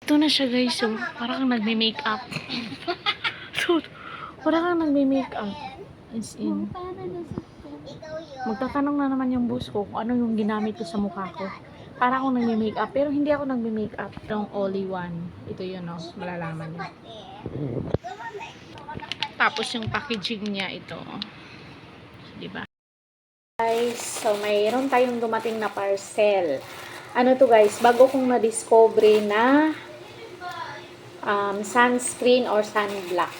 Ito na siya guys, so parang kang nagme-makeup. So, parang kang nagme-makeup. As in, magtatanong na naman yung boss ko kung ano yung ginamit ko sa mukha ko. Para akong nagme-makeup, pero hindi ako nagme-makeup. Itong Only One. Ito yun, no? Malalaman niyo. Tapos yung packaging niya, ito. Diba? Guys, so mayroon tayong dumating na parcel. Ano to guys, bago kong na-discover na sunscreen or sunblock.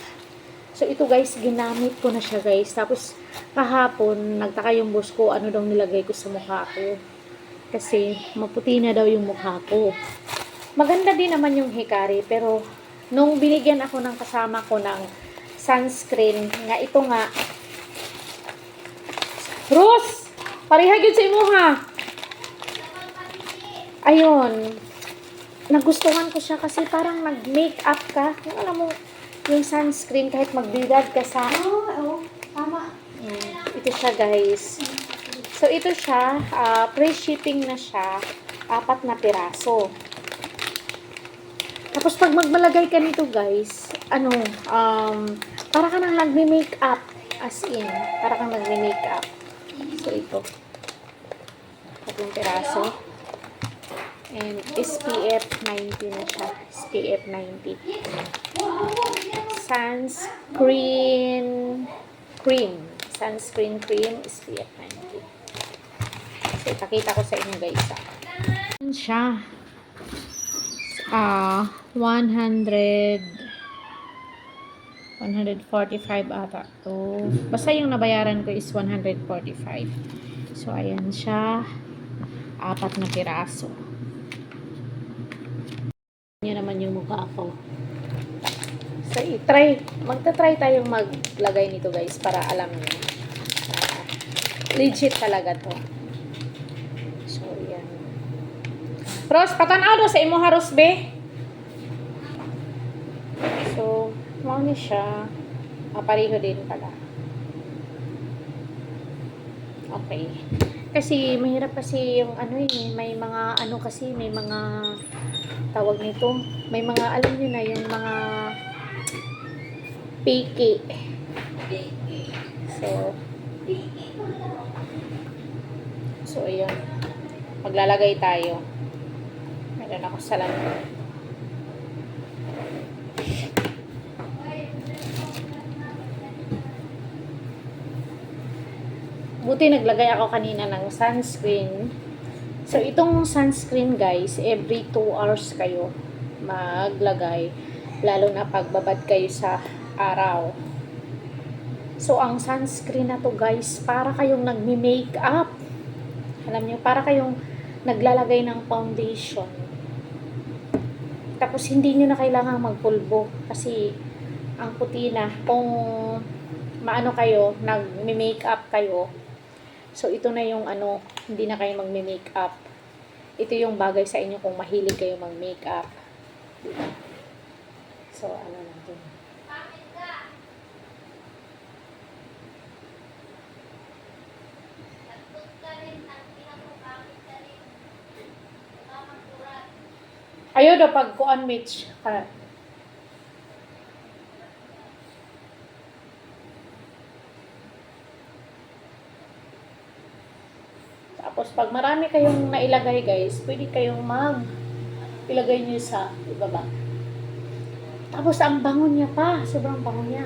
So, ito guys, ginamit ko na siya guys. Tapos, kahapon, nagtaka yung boss ko, ano daw nilagay ko sa mukha ko. Kasi, maputi na daw yung mukha ko. Maganda din naman yung hikari, pero, nung binigyan ako ng kasama ko ng sunscreen, nga ito nga, Rose! Parihag yun sa imo ha! Ayun. Nagustuhan ko siya kasi parang nag-makeup ka. Yung alam mo, yung sunscreen kahit magbilad ka sa Tama. ito siya guys, so ito siya, free shipping na siya, 4 na piraso. Tapos pag magmalagay ka nito guys, ano, para ka nang nagme-makeup, as in, para kang nagme-makeup. So ito 3 piraso and SPF 90 na siya, SPF 90 sunscreen cream SPF 90. So ipakita ko sa inyo guys. Yan siya. 145 ata to. Basta yung nabayaran ko is 145. So ayan siya. 4 na piraso. Yan naman yung mukha ko. So, magta-try tayong maglagay nito guys para alam niyo. Legit talaga to. So, yan. Ros, patanaw do sa imo haros be. So, mau ni siya. Pareho din pala. Okay. Kasi, mahirap kasi yung ano may mga ano kasi, may mga tawag nito. May mga, alam niyo na, yung mga picky. So, ayun. Maglalagay tayo. Meron ako sa salamin. Buti naglagay ako kanina ng sunscreen. So, itong sunscreen guys, every 2 hours kayo maglagay. Lalo na pagbabad kayo sa araw. So, ang sunscreen na to guys, para kayong nagme-makeup. Alam niyo, para kayong naglalagay ng foundation. Tapos, hindi nyo na kailangan magpulbo. Kasi, ang puti na. Kung maano kayo, nagme-makeup kayo. So, ito na yung ano, hindi na kayo magme-makeup. Ito yung bagay sa inyo kung mahilig kayo mag-makeup. Diba? So, ano natin. Ayaw daw pag kuan Mitch. Tapos pag marami kayong nailagay guys, pwede kayong ilagay niyo sa ibaba. Tapos ang bango niya pa, sobrang bango niya.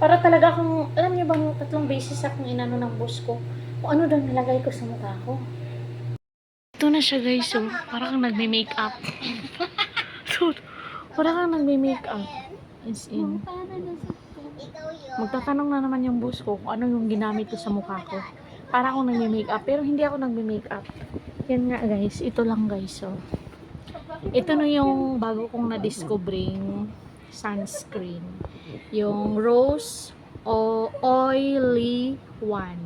Para talaga akong, alam niyo bang 3 beses akong inano ng boss ko kung ano daw nilagay ko sa mukha ko. Ito na siya guys, so parang kang nagme-makeup. So, parang kang nagme-makeup. As in, magtatanong na naman yung boss ko kung ano yung ginamit ko sa mukha ko. Para akong nagme-makeup, pero hindi ako nagme-makeup. Yan nga guys, ito lang guys, so. Ito na yung bago kong na-discovering sunscreen. Yung Rose Oily One.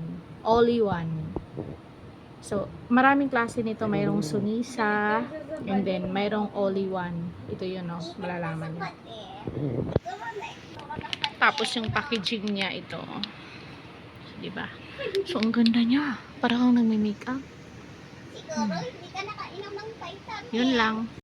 So, maraming klase nito. Mayroong Sunisa, and then mayroong all-in-one. Ito yun, no? Malalaman niyo. Tapos yung packaging niya ito. Diba? So, ang ganda niya. Parang kang nagme-makeup. Siguro, hindi ka nakainom ng vitamin. Yun lang.